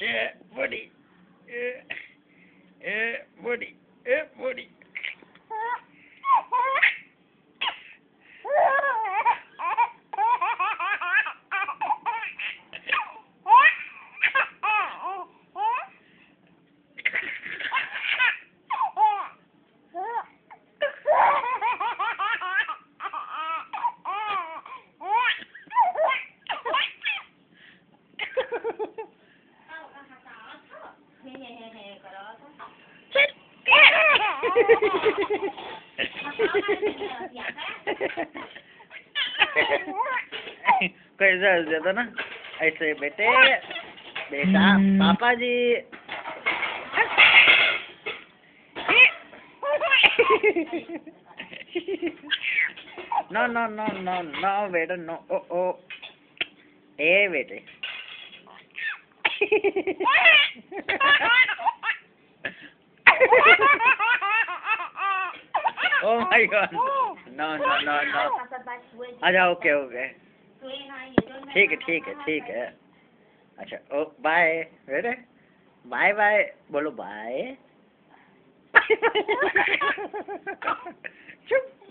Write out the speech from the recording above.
Buddy. Buddy. Buddy. कैसा हंस देता ना ऐसे बेटे बेटा पापा जी no no no no no बेटा नो ओ ओ ए बेटे Oh my God! No, no, no, no. अच्छा ओके ओके ठीक है अच्छा ओ बाय बेटे बाय बाय बोलो बाय चुप